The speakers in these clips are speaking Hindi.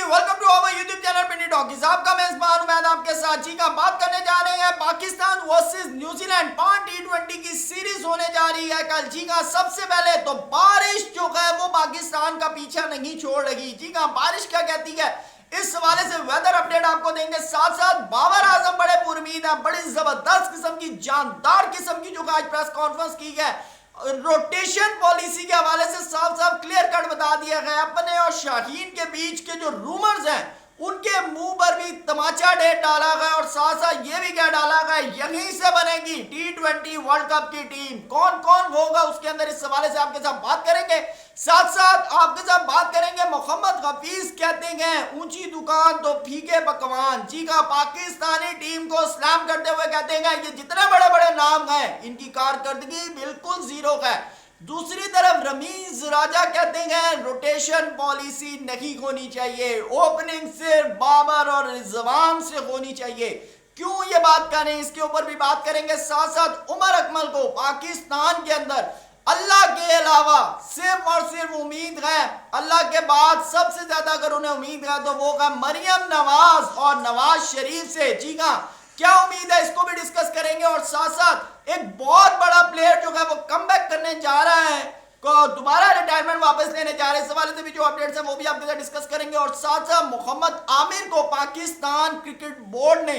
Welcome to our YouTube channel पिनी टॉकीज। आपका मेजबान उमैद आपके साथ जी का बात करने जा रहे हैं पाकिस्तान वर्सेस न्यूजीलैंड T20 की सीरीज होने जा रही है कल। जी का सबसे पहले तो बारिश जो है वो पाकिस्तान का पीछा नहीं छोड़ रही। जी का बारिश क्या कहती है इस हवाले से वेदर अपडेट आपको देंगे। साथ साथ बाबर आजम बड़े पुरउम्मीद है, बड़ी जबरदस्त किस्म की जानदार किस्म की जो आज प्रेस कॉन्फ्रेंस की है रोटेशन पॉलिसी के हवाले से साफ साफ क्लियर कट बता दिया गया। अपने और शाहीन के बीच के जो रूमर्स हैं उनके मुंह पर भी तमाचा डेट डाला गया और साथ साथ ये भी क्या डाला गया यहीं से बनेगी T20 वर्ल्ड कप की टीम। कौन कौन होगा उसके अंदर इस हवाले से आपके साथ बात करेंगे। साथ साथ आपके साथ बात करेंगे मोहम्मद हफीज कहते हैं ऊंची दुकान तो फीके पकवान। जी का पाकिस्तानी टीम को सलाम करते हुए कहते हैं ये जितने बड़े बड़े नाम हैं इनकी कारकर्दगी बिल्कुल जीरो है। दूसरी तरफ रमीज राजा कहते हैं रोटेशन पॉलिसी नहीं होनी चाहिए, ओपनिंग से बाबर और रिजवान से होनी चाहिए। क्यों ये बात करें इसके ऊपर भी बात करेंगे। साथ साथ उमर अकमल को पाकिस्तान के अंदर अल्लाह के अलावा सिर्फ और सिर्फ उम्मीद है, अल्लाह के बाद सबसे ज्यादा अगर उन्हें उम्मीद है तो वो है मरियम नवाज और नवाज शरीफ से। जी हाँ, क्या उम्मीद है इसको भी डिस्कस करेंगे। और साथ साथ एक बहुत बड़ा प्लेयर जो है वो कमबैक करने जा रहा है, दोबारा रिटायरमेंट वापस लेने जा रहे हैं। इस हवाले से भी जो अपडेट्स हैं वो भी आपके साथ डिस्कस करेंगे। और साथ साथ मोहम्मद आमिर को पाकिस्तान क्रिकेट बोर्ड ने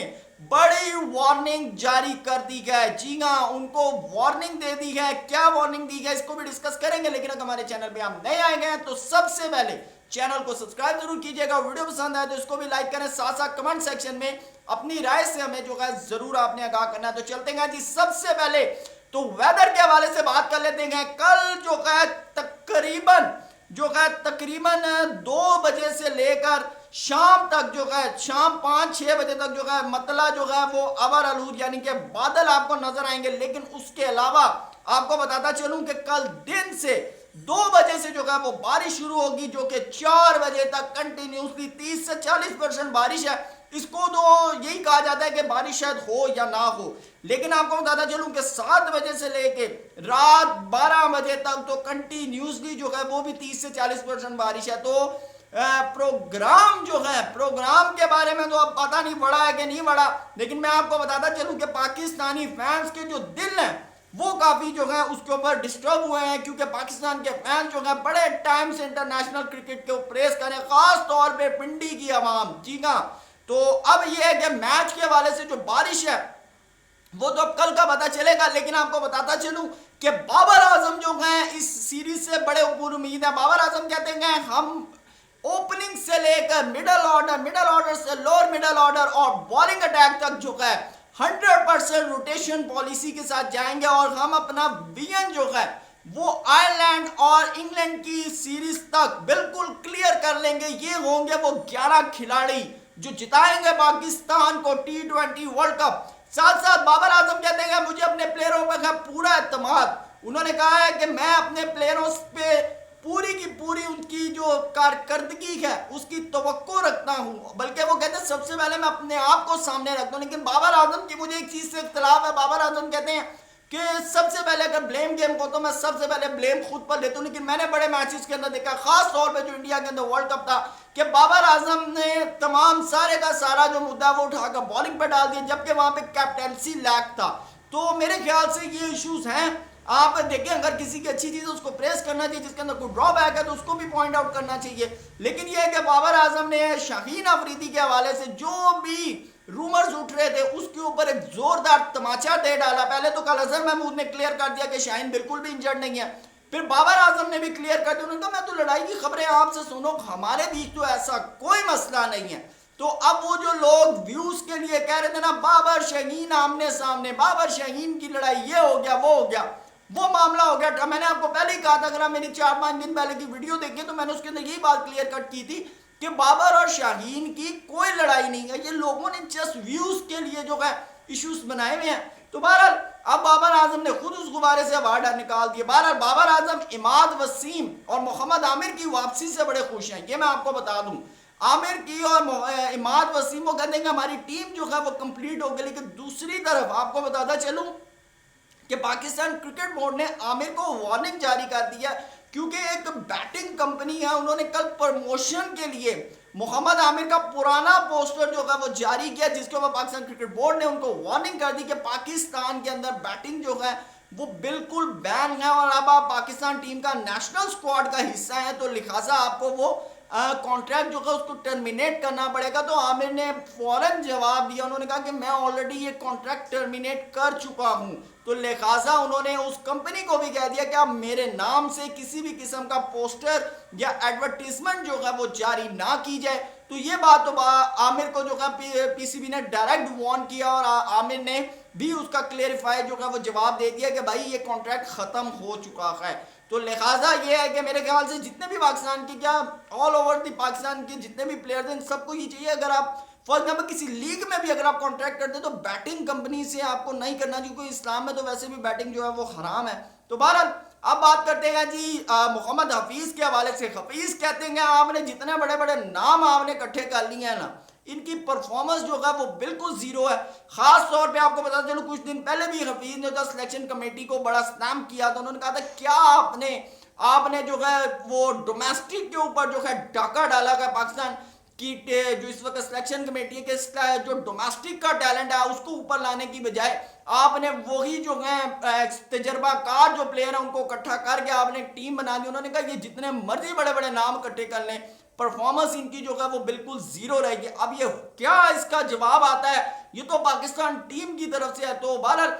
बड़ी वार्निंग जारी कर दी है। जी हाँ, उनको वार्निंग दे दी है। क्या वार्निंग दी है इसको भी डिस्कस करेंगे। लेकिन अगर हमारे चैनल पे आप नए आए हैं तो सबसे पहले चैनल को सब्सक्राइब जरूर कीजिएगा। वीडियो पसंद आए तो इसको भी लाइक करें। साथ साथ कमेंट सेक्शन में अपनी राय से हमें जो है जरूर आपने आगाह करना है। तो चलते हैं जी, सबसे पहले तो वेदर के हवाले से बात कर लेते हैं। कल जो है तकरीबन 2 बजे से लेकर शाम तक जो है शाम 5-6 बजे तक जो है मतला जो है वो अवर अलूद यानी कि बादल आपको नजर आएंगे। लेकिन उसके अलावा आपको बताता चलूं कि कल दिन से 2 बजे से जो है वो बारिश शुरू होगी जो कि 4 बजे तक कंटिन्यूसली 30 से 40% बारिश है। इसको तो यही कहा जाता है कि बारिश शायद हो या ना हो। लेकिन आपको बताता चलूं कि 7 बजे से लेके रात 12 बजे तक तो कंटिन्यूसली जो है वो भी 30 से 40% बारिश है। तो प्रोग्राम के बारे में तो अब पता नहीं बढ़ा है कि नहीं बढ़ा। लेकिन मैं आपको बताता चलूं कि पाकिस्तानी फैंस के जो दिल हैं वो काफी जो है उसके ऊपर डिस्टर्ब हुए हैं, क्योंकि पाकिस्तान के फैंस जो है बड़े टाइम से इंटरनेशनल क्रिकेट को प्रेस करें, खास तौर पे पिंडी की आवाम। जी हाँ, तो अब ये है कि मैच के हवाले से जो बारिश है वो तो अब कल का पता चलेगा। लेकिन आपको बताता चलूं कि बाबर आजम जो है इस सीरीज से बड़े उम्मीद है। बाबर आजम कहते हैं हम ओपनिंग से लेकर मिडल ऑर्डर से लोअर मिडल ऑर्डर और बॉलिंग अटैक तक जो है 100% रोटेशन पॉलिसी के साथ जाएंगे और हम अपना विजन जो है वो आयरलैंड और इंग्लैंड की सीरीज तक बिल्कुल क्लियर कर लेंगे। ये होंगे वो 11 खिलाड़ी जो जिताएंगे पाकिस्तान को T20 वर्ल्ड कप। साथ साथ बाबर आजम कहते हैं मुझे अपने प्लेयरों पर है पूरा एतमाद। उन्होंने कहा है कि मैं अपने प्लेयरों पे पूरी की पूरी उनकी जो कारकर्दगी है उसकी तवक्को रखता हूं। बल्कि वो कहते हैं सबसे पहले मैं अपने आप को सामने रखता हूं। लेकिन बाबर आजम की मुझे एक चीज से इख्तलाफ है। बाबर आजम कहते हैं कि सबसे पहले अगर ब्लेम गेम को तो मैं सबसे पहले ब्लेम खुद पर लेता हूं। लेकिन मैंने बड़े मैचेस के अंदर देखा, खास तौर पे जो इंडिया के अंदर वर्ल्ड कप था, कि बाबर आजम ने तमाम सारे का सारा जो मुद्दा वो उठाकर बॉलिंग पे डाल दिया, जबकि वहां पे कैप्टेंसी लैक था। तो मेरे ख्याल से ये इश्यूज हैं। आप देखें अगर किसी की अच्छी चीज है उसको प्रेस करना चाहिए, जिसके अंदर कोई ड्रॉबैक है तो उसको भी पॉइंट आउट करना चाहिए। लेकिन यह है कि बाबर आजम ने शाहीन अफरीदी के हवाले से जो भी रूमर्स उठ रहे थे उसके ऊपर एक जोरदार तमाचा दे डाला। पहले तो कल अजहर महमूद ने क्लियर कर दिया कि शाहीन बिल्कुल भी इंजर्ड नहीं है। फिर बाबर आजम ने भी क्लियर कर दिया, उन्होंने कहा मैं तो लड़ाई की खबरें आपसे सुनो, हमारे बीच तो ऐसा कोई मसला नहीं है। तो अब वो जो लोग व्यूज के लिए कह रहे थे ना बाबर शाहीन आमने सामने, बाबर शाहीन की लड़ाई, ये हो गया वो हो गया, वो मामला हो गया। मैंने आपको पहले ही कहा था, अगर आप मेरी 4-5 दिन पहले की वीडियो देखिए तो मैंने उसके अंदर यही बात क्लियर कट की थी कि बाबर और शाहीन की कोई लड़ाई नहीं है। ये लोगों ने जस्ट व्यूज के लिए जो है इश्यूज बनाए हुए हैं। तो बहरहाल अब बाबर आजम ने खुद उस गुब्बारे से हवा निकाल दिया। बहरहाल बाबर आजम इमाद वसीम और मोहम्मद आमिर की वापसी से बड़े खुश हैं, ये मैं आपको बता दूं। आमिर की और इमाद वसीम वो कहते हैं हमारी टीम जो है वो कंप्लीट हो गई। लेकिन दूसरी तरफ आपको बताता चलूं कि पाकिस्तान क्रिकेट बोर्ड ने आमिर को वार्निंग जारी कर दी है क्योंकि एक बैटिंग कंपनी है, उन्होंने कल प्रमोशन के लिए मोहम्मद आमिर का पुराना पोस्टर जो है वो जारी किया, जिसके ऊपर पाकिस्तान क्रिकेट बोर्ड ने उनको वार्निंग कर दी कि पाकिस्तान के अंदर बैटिंग जो है वो बिल्कुल बैन है और अब आप पाकिस्तान टीम का नेशनल स्क्वाड का हिस्सा है, तो लिहाजा आपको वो कॉन्ट्रैक्ट जो है उसको टर्मिनेट करना पड़ेगा। तो आमिर ने फौरन जवाब दिया, उन्होंने कहा कि मैं ऑलरेडी ये कॉन्ट्रैक्ट टर्मिनेट कर चुका हूं। तो लिहाजा उन्होंने उस कंपनी को भी कह दिया कि आप मेरे नाम से किसी भी किस्म का पोस्टर या एडवर्टीजमेंट जो है वो जारी ना की जाए। तो ये बात तो आमिर को जो है पीसीबी ने डायरेक्ट वार्न किया और आमिर ने भी उसका क्लेरिफाई जो है वो जवाब दे दिया कि भाई ये कॉन्ट्रैक्ट खत्म हो चुका है। तो लिहाजा ये है कि मेरे ख्याल से जितने भी पाकिस्तान के क्या ऑल ओवर दी पाकिस्तान के जितने भी प्लेयर्स हैं सबको ये चाहिए, अगर आप फॉर एग्जाम्पल किसी लीग में भी अगर आप कॉन्ट्रैक्ट करते हैं तो बैटिंग कंपनी से आपको नहीं करना चाहिए, क्योंकि इस्लाम में तो वैसे भी बैटिंग जो है वो हराम है। तो बहरहाल अब बात करते हैं जी मोहम्मद हफीज के हवाले से। हफीज कहते हैं आपने जितने बड़े बड़े नाम आपने इकट्ठे कर लिए हैं ना, इनकी परफॉर्मेंस जो है वो बिल्कुल जीरो है। खास तौर पे आपको बता चलो कुछ दिन पहले भी हफीज ने जो सिलेक्शन कमेटी को बड़ा स्नैप किया था, उन्होंने कहा था क्या आपने जो है वो डोमेस्टिक के ऊपर जो है डाका डाला है पाकिस्तान की जो इस वक्त सिलेक्शन कमेटी है कि जो डोमेस्टिक का टैलेंट है उसको ऊपर लाने की बजाय आपने वही जो है तजर्बाकार जो प्लेयर है उनको इकट्ठा करके आपने टीम बना दी। उन्होंने कहा ये जितने मर्जी बड़े बड़े नाम इकट्ठे कर लें, परफॉर्मेंस इनकी जो है वो बिल्कुल जीरो रहेगी। अब ये क्या इसका जवाब आता है, ये तो पाकिस्तान टीम की तरफ से है। तो बहरहाल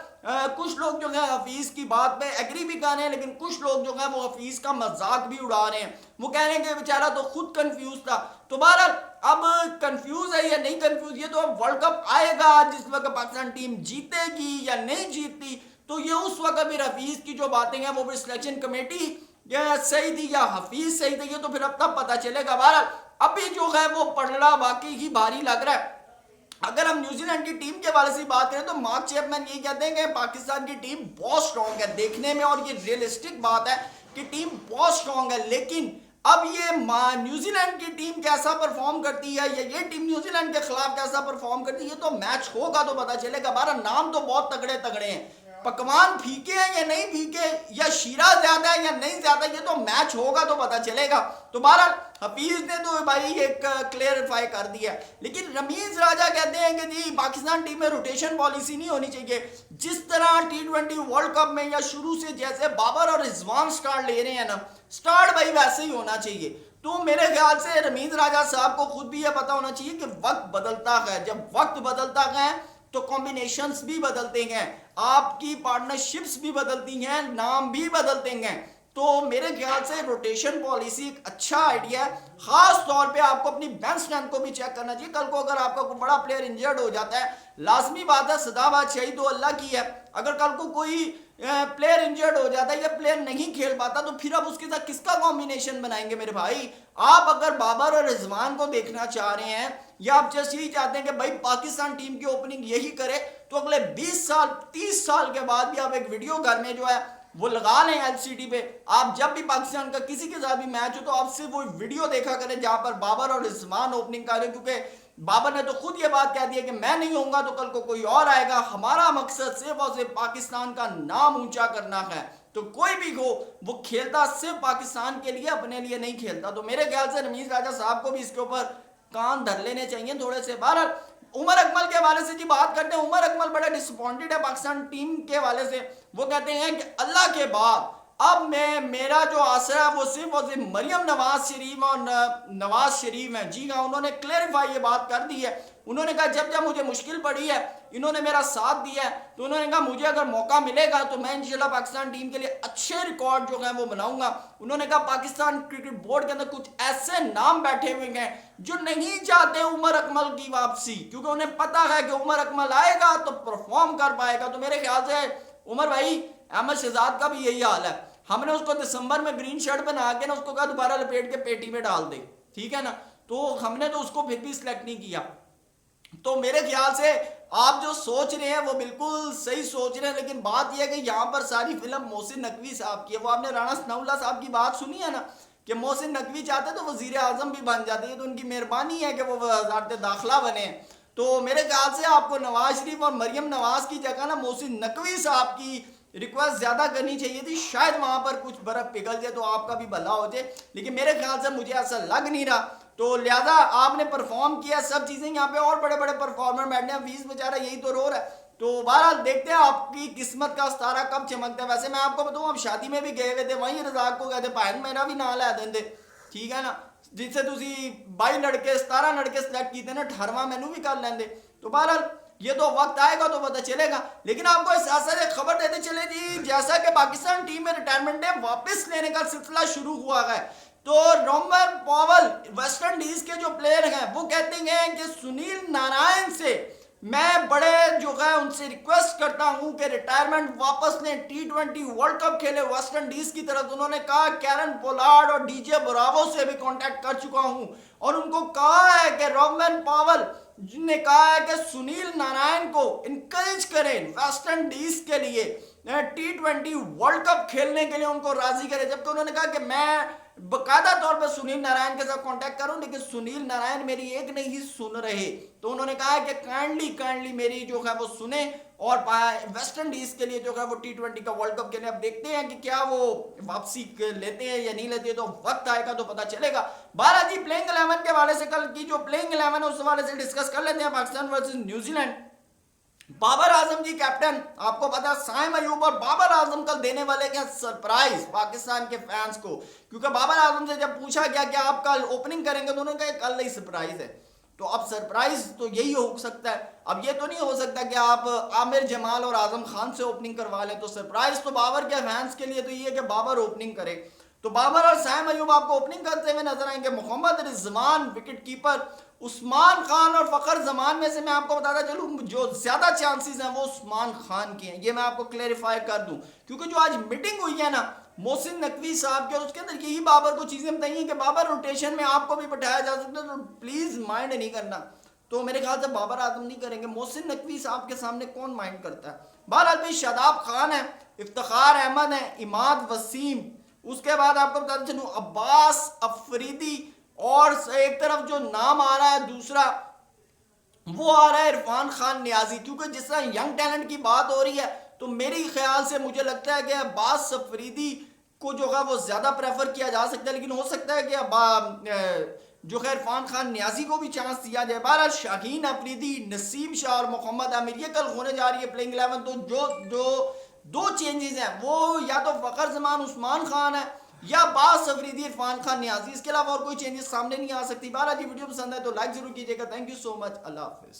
कुछ लोग जो है हफीज की बात पे एग्री भी कर रहे हैं, लेकिन कुछ लोग जो है वो हफीज का मजाक भी उड़ा रहे हैं। वो कह रहे हैं कि बेचारा तो खुद कंफ्यूज था। तो बहरहाल अब कंफ्यूज है या नहीं कंफ्यूज, ये तो अब वर्ल्ड कप आएगा जिस वक्त पाकिस्तान टीम जीतेगी या नहीं जीतती, तो ये उस वक्त भी हफीज की जो बातें हैं वो भी सिलेक्शन कमेटी या सही थी या हफीज सही थी, ये तो फिर अब तब पता चलेगा। बहरहाल अभी जो है वो पलड़ा वाकई ही भारी लग रहा है। अगर हम न्यूजीलैंड की टीम के वाले से बात करें तो मार्क चैपमैन ये कहते हैं कि पाकिस्तान की टीम बहुत स्ट्रॉन्ग है देखने में, और ये रियलिस्टिक बात है कि टीम बहुत स्ट्रॉन्ग है, लेकिन अब ये न्यूजीलैंड की टीम कैसा परफॉर्म करती है या ये टीम न्यूजीलैंड के खिलाफ कैसा परफॉर्म करती है, ये तो मैच होगा तो पता चलेगा। बारह नाम तो बहुत तगड़े तगड़े हैं, पकवान फीके हैं या नहीं फीके, या शीरा ज्यादा है या नहीं ज्यादा, ये तो मैच होगा तो पता चलेगा। तो बहरहाल हफीज ने तो भाई एक क्लियरिफाई कर दिया। लेकिन रमीज राजा कहते हैं कि जी पाकिस्तान टीम में रोटेशन पॉलिसी नहीं होनी चाहिए, जिस तरह T20 वर्ल्ड कप में या शुरू से जैसे बाबर और रिजवान स्टार्ट ले रहे हैं ना, स्टार्ट भाई वैसे ही होना चाहिए। तो मेरे ख्याल से रमीज राजा साहब को खुद भी यह पता होना चाहिए कि वक्त बदलता है, जब वक्त बदलता है तो कॉम्बिनेशंस भी बदलते हैं, आपकी पार्टनरशिप्स भी बदलती हैं, नाम भी बदलते हैं। तो मेरे ख्याल से रोटेशन पॉलिसी एक अच्छा आइडिया है। खास तौर पे आपको अपनी बेंच स्ट्रेंथ को भी चेक करना चाहिए। कल को अगर आपका कोई बड़ा प्लेयर इंजर्ड हो जाता है, लाजमी बात है सदाबादशाही तो अल्लाह की है, अगर कल को कोई प्लेयर इंजर्ड हो जाता है या प्लेयर नहीं खेल पाता तो फिर अब उसके साथ किसका कॉम्बिनेशन बनाएंगे मेरे भाई। आप अगर बाबर और रिजवान को देखना चाह रहे हैं या आप जस्ट यही चाहते हैं कि भाई पाकिस्तान टीम की ओपनिंग यही करे, तो अगले 20 साल 30 साल के बाद भी आप एक वीडियो घर में जो है वो लगा लें एलसीडी पे, आप जब भी पाकिस्तान का किसी के साथ भी मैच हो तो आप सिर्फ वो वीडियो देखा करें जहां पर बाबर और रिजवान ओपनिंग कर रहे, क्योंकि बाबर ने तो खुद ये बात कह दी है कि मैं नहीं होऊंगा तो कल को कोई और आएगा, हमारा मकसद सिर्फ और सिर्फ पाकिस्तान का नाम ऊंचा करना है। तो कोई भी हो वो खेलता सिर्फ पाकिस्तान के लिए, अपने लिए नहीं खेलता। तो मेरे ख्याल से रमीज राजा साहब को भी इसके ऊपर कान धर लेने चाहिए थोड़े से। बहरहाल उमर अकमल के हवाले से जी बात करते हैं। उमर अकमल बड़ा डिसअपॉइंटेड है पाकिस्तान टीम के हवाले से। वो कहते हैं कि अल्लाह के बाद अब मेरा जो आसरा है वो सिर्फ और सिर्फ मरियम नवाज शरीफ और नवाज शरीफ है। जी हाँ, उन्होंने क्लेरिफाई ये बात कर दी है। उन्होंने कहा जब जब मुझे मुश्किल पड़ी है इन्होंने मेरा साथ दिया है, तो उन्होंने कहा मुझे अगर मौका मिलेगा तो मैं इंशाल्लाह पाकिस्तान टीम के लिए अच्छे रिकॉर्ड जो है वो बनाऊंगा। उन्होंने कहा पाकिस्तान क्रिकेट बोर्ड के अंदर कुछ ऐसे नाम बैठे हुए हैं जो नहीं चाहते उमर अकमल की वापसी, क्योंकि उन्हें पता है कि उमर अकमल आएगा तो परफॉर्म कर पाएगा। तो मेरे ख्याल से उमर भाई, अहमद शहजाद का भी यही हाल है। हमने उसको दिसंबर में ग्रीन शर्ट बना के ना उसको कहा दोबारा लपेट के पेटी में डाल दे, ठीक है ना, तो हमने तो उसको फिर भी सिलेक्ट नहीं किया। तो मेरे ख्याल से आप जो सोच रहे हैं वो बिल्कुल सही सोच रहे हैं, लेकिन बात यह है कि यहाँ पर सारी फिल्म मोहसिन नकवी साहब की है। वो आपने राणा सनाउल्लाह साहब की बात सुनी है ना कि मोहसिन नकवी चाहते तो वजीर आजम भी बन जाते हैं, तो उनकी मेहरबानी है कि वो वजारत दाखिला बने। तो मेरे ख्याल से आपको नवाज शरीफ और मरियम नवाज की जगह ना मोहसिन नकवी साहब की रिक्वेस्ट ज़्यादा करनी चाहिए थी, शायद वहां पर कुछ बर्फ पिघल जाए तो आपका भी भला हो जाए, लेकिन मेरे ख्याल से मुझे ऐसा लग नहीं रहा। तो लिहाजा आपने परफॉर्म किया सब चीज़ें, यहाँ पे और बड़े बड़े परफॉर्मर बैठे हैं, फीस बेचारा यही तो रो रहा है। तो बहरहाल देखते हैं आपकी किस्मत का सितारा कब चमकता है। वैसे मैं आपको बताऊं, आप शादी में भी गए हुए थे, वहीं रजाक को कहते भाई मेरा भी नाम लै देंगे, ठीक है ना, जिससे तुसी 22 लड़के 17 लड़के सिलेक्ट किए ना, 18वां मैनू भी कर लेंगे। तो बहरहाल ये तो वक्त आएगा तो पता चलेगा। लेकिन आपको इस साथ एक खबर देते चले जी, जैसा कि पाकिस्तान टीम में रिटायरमेंट डे वापस लेने का सिलसिला शुरू हुआ है, तो रोमन पॉवल वेस्ट इंडीज के जो प्लेयर हैं वो कहते हैं कि सुनील नारायण से मैं बड़े जो है उनसे रिक्वेस्ट करता हूं कि रिटायरमेंट वापस लें, T20 वर्ल्ड कप खेले वेस्ट इंडीज की तरफ। उन्होंने कहा कैरन पोलार्ड और डीजे ब्रावो से भी कांटेक्ट कर चुका हूं और उनको कहा है कि रोमन पॉवल ने कहा है कि सुनील नारायण को इनकरेज करें वेस्ट इंडीज के लिए T20 वर्ल्ड कप खेलने के लिए, उनको राजी करें। जबकि उन्होंने कहा कि मैं बकायदा तौर पर सुनील नारायण के साथ कांटेक्ट करूं, लेकिन सुनील नारायण मेरी एक नहीं सुन रहे। तो उन्होंने कहा कि काइंडली मेरी जो है वो सुने और वेस्ट इंडीज के लिए जो है वो T20 का वर्ल्ड कप के लिए अब देखते हैं कि क्या वो वापसी लेते हैं या नहीं लेते, तो वक्त आएगा तो पता चलेगा। 12 जी प्लेइंग 11 के हवाले से कल की जो प्लेइंग 11 है उस हवाले से डिस्कस कर लेते हैं। पाकिस्तान वर्सेस न्यूजीलैंड, बाबर आजम जी कैप्टन, आपको पता साइम अयूब और बाबर आजम कल देने वाले क्या सरप्राइज पाकिस्तान के फैंस को, क्योंकि बाबर आजम से जब पूछा गया कि आप कल ओपनिंग करेंगे तो उन्होंने कहा कल नहीं सरप्राइज है। तो अब सरप्राइज तो यही हो सकता है, अब ये तो नहीं हो सकता कि आप आमिर जमाल और आजम खान से ओपनिंग करवा लें। तो सरप्राइज तो बाबर के फैंस के लिए तो ये है कि बाबर ओपनिंग करे। तो बाबर और साइम अयूब आपको ओपनिंग करते हुए नजर आएंगे। मोहम्मद रिजवान विकेट कीपर, उस्मान खान और फखर जमान में से मैं आपको बताता चलूं जो ज्यादा चांसेस हैं वो उस्मान खान के हैं, ये मैं आपको क्लेरिफाई कर दूं, क्योंकि जो आज मीटिंग हुई है ना मोहसिन नकवी साहब की, और उसके अंदर यही बाबर को चीजें बताई कि बाबर रोटेशन में आपको भी बैठाया जा सकता है, तो प्लीज माइंड नहीं करना। तो मेरे ख्याल से बाबर आजम नहीं करेंगे, मोहसिन नकवी साहब के सामने कौन माइंड करता है। बहरहाल भी शादाब खान है, इफ्तिखार अहमद है, इमाद वसीम, उसके बाद आपको बताते चलूं अब्बास अफरीदी, और एक तरफ जो नाम आ रहा है दूसरा वो आ रहा है इरफान खान नियाजी। क्योंकि जिस तरह यंग टैलेंट की बात हो रही है तो मेरे ख्याल से मुझे लगता है कि अब्बास अफरीदी को जो है वो ज्यादा प्रेफर किया जा सकता है, लेकिन हो सकता है कि जो है इरफान खान नियाजी को भी चांस दिया जाए। बहरहाल शाहीन अफरीदी, नसीम शाह और मोहम्मद आमिर ये कल होने जा रही है प्लेइंग 11। तो जो दो चेंजेस हैं वो या तो फखर जमान उस्मान खान है या बास अफरीदी इरफान खान नियाजी, इसके अलावा और कोई चेंजेस सामने नहीं आ सकती। बारह जी वीडियो पसंद है तो लाइक जरूर कीजिएगा। Thank you so much, Allah Hafiz.